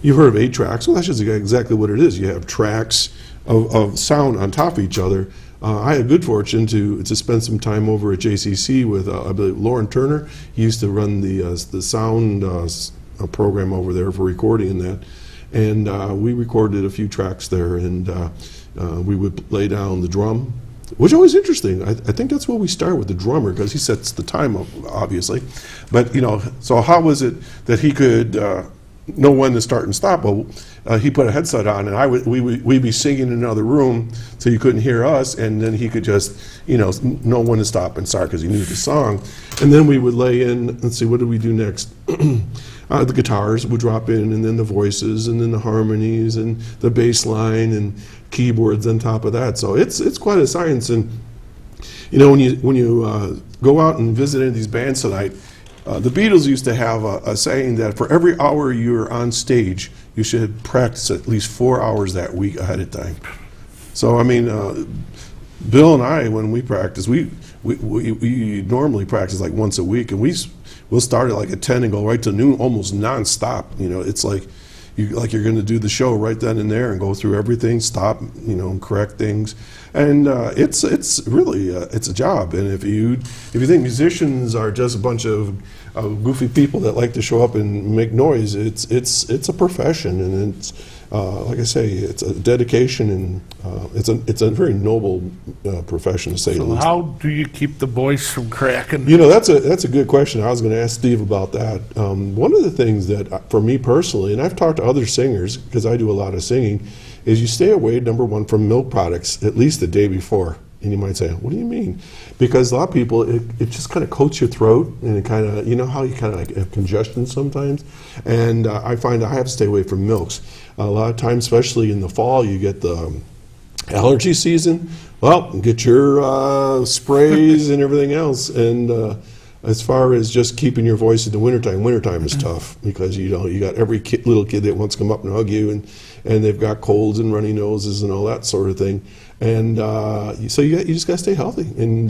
you've heard of 8 tracks. Well, that's just exactly what it is. You have tracks of sound on top of each other. I had good fortune to spend some time over at JCC with I believe Lauren Turner. He used to run the sound program over there for recording and that. And we recorded a few tracks there, and we would lay down the drum, which is always interesting. I think that's where we start with the drummer, because he sets the time up, obviously. But, so how was it that he could know when to start and stop? Well, he put a headset on, and we'd be singing in another room, so you couldn't hear us, and then he could just, know when to stop and start, because he knew the song. And then we would lay in and see, what do we do next? The guitars would drop in, and then the voices, and then the harmonies, and the bass line, and keyboards on top of that. So it's quite a science. And when you go out and visit any of these bands tonight, the Beatles used to have a saying that for every hour you're on stage, you should practice at least 4 hours that week ahead of time. So I mean, Bill and I, when we practice, we normally practice like once a week, and we'll start at like at 10 and go right to noon, almost nonstop. It's like, like you're going to do the show right then and there and go through everything, stop, and correct things. And it's really it's a job. And if you think musicians are just a bunch of goofy people that like to show up and make noise, it's a profession, and it's like I say, it's a dedication, and it's a very noble profession, to say the So least. how do you keep the voice from cracking? That's a good question. I was going to ask Steve about that. One of the things that, for me personally, and I've talked to other singers because I do a lot of singing, is you stay away, number one, from milk products at least the day before. And you might say, what do you mean? Because a lot of people, it just kind of coats your throat, and it kind of, how you kind of like have congestion sometimes. And I find I have to stay away from milks. A lot of times, especially in the fall, you get the allergy season. Well, get your sprays and everything else. And as far as just keeping your voice in the wintertime is tough, because you got every little kid that wants to come up and hug you, and they've got colds and runny noses and all that sort of thing. And so you just got to stay healthy. And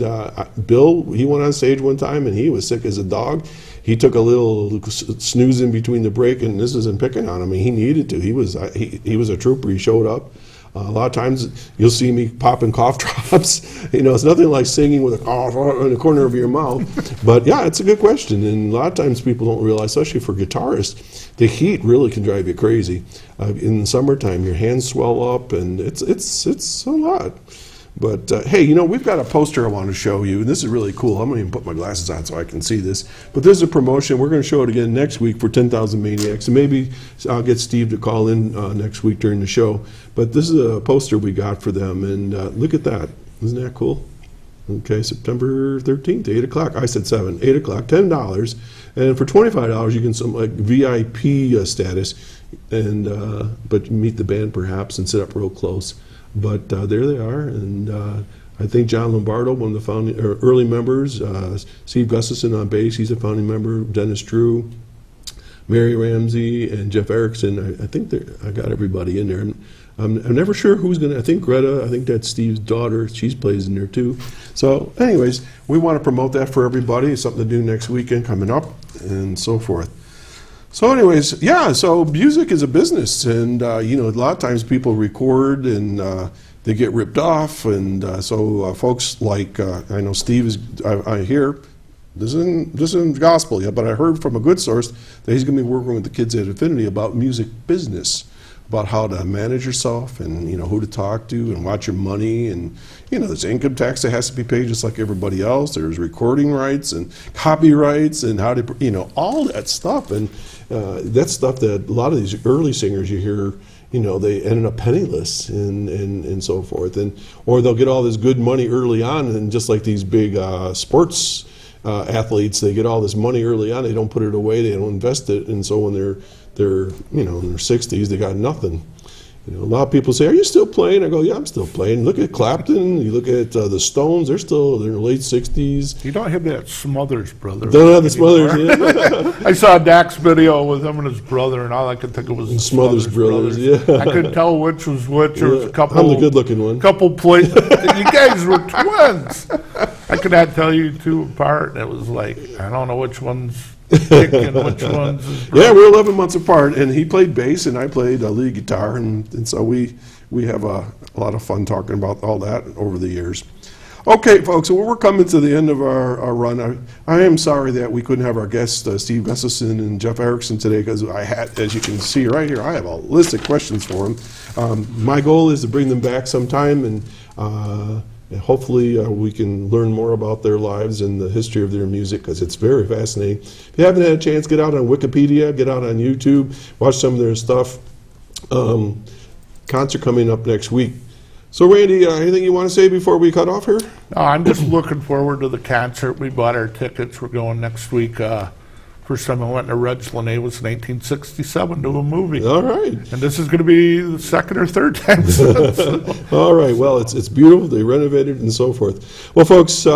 Bill, he went on stage one time and he was sick as a dog. He took a little snooze in between the break, and this isn't picking on him. I mean, he needed to. He was a trooper. He showed up. A lot of times you'll see me popping cough drops. It's nothing like singing with a cough in the corner of your mouth. But yeah, it's a good question. And a lot of times people don't realize, especially for guitarists, the heat really can drive you crazy. In the summertime, your hands swell up, and it's a lot. But hey, we've got a poster I want to show you, and this is really cool. I'm going to even put my glasses on so I can see this. But this is a promotion. We're going to show it again next week for 10,000 Maniacs, and maybe I'll get Steve to call in next week during the show. But this is a poster we got for them, and look at that. Isn't that cool? Okay, September 13th, 8 o'clock. I said 7, 8 o'clock, $10. And for $25, you can some like VIP status, and but meet the band perhaps and sit up real close. But there they are, and I think John Lombardo, one of the early members, Steve Gustafson on bass, he's a founding member, Dennis Drew, Mary Ramsey, and Jeff Erickson. I think I got everybody in there. I'm never sure who's going to, I think Greta, I think that's Steve's daughter, she plays in there too. So anyways, we want to promote that for everybody. It's something to do next weekend coming up, and so forth. So anyways, yeah, so music is a business, and a lot of times people record and they get ripped off, and so folks like, I know Steve is, I hear, this isn't gospel yet, but I heard from a good source that he's going to be working with the kids at Affinity about music business, about how to manage yourself, and who to talk to, and watch your money, and there's income tax that has to be paid just like everybody else. There's recording rights and copyrights and how to all that stuff, and that's stuff that a lot of these early singers you hear, they ended up penniless and so forth, or they'll get all this good money early on, and just like these big sports athletes, they get all this money early on, they don't put it away, they don't invest it, and so when they're in their 60s, they got nothing. A lot of people say, "Are you still playing?" I go, "Yeah, I'm still playing." Look at Clapton. You look at the Stones; they're still in their late 60s. You don't have that Smothers brother. Don't have the Smothers. Yeah. I saw Dak's video with him and his brother, and all I could think of was the Smothers brothers. Yeah, I couldn't tell which was which. There was a couple. I'm the good-looking one. Couple places. You guys were twins. I could not tell you two apart, and it was like I don't know which one's Dick and which one's his brother. Yeah, we're 11 months apart, and he played bass, and I played lead guitar, and so we have a lot of fun talking about all that over the years. Okay, folks, so we're coming to the end of our run. I am sorry that we couldn't have our guests, Steve Gustafson and Jeff Erickson today, because I had, as you can see right here, I have a list of questions for them. My goal is to bring them back sometime, and hopefully we can learn more about their lives and the history of their music, because it's very fascinating. If you haven't had a chance, get out on Wikipedia, get out on YouTube, watch some of their stuff. Concert coming up next week. So Randy, anything you want to say before we cut off here? No, I'm just looking forward to the concert. We bought our tickets. We're going next week. First time I went to Reg Lene was in 1867 to a movie. All right. And this is going to be the second or third time since. All right. Well, it's beautiful. They renovated and so forth. Well, folks,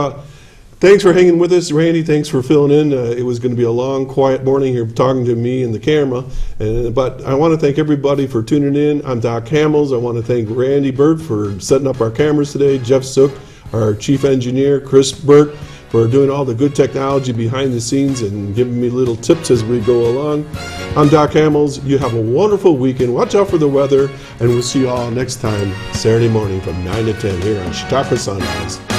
thanks for hanging with us. Randy, thanks for filling in. It was going to be a long, quiet morning here talking to me and the camera. But I want to thank everybody for tuning in. I'm Doc Hamels. I want to thank Randy Burt for setting up our cameras today, Jeff Sook, our chief engineer, Chris Burt, for doing all the good technology behind the scenes and giving me little tips as we go along. I'm Doc Hamels. You have a wonderful weekend. Watch out for the weather, and we'll see you all next time, Saturday morning from 9 to 10 here on Chautauqua Sunrise.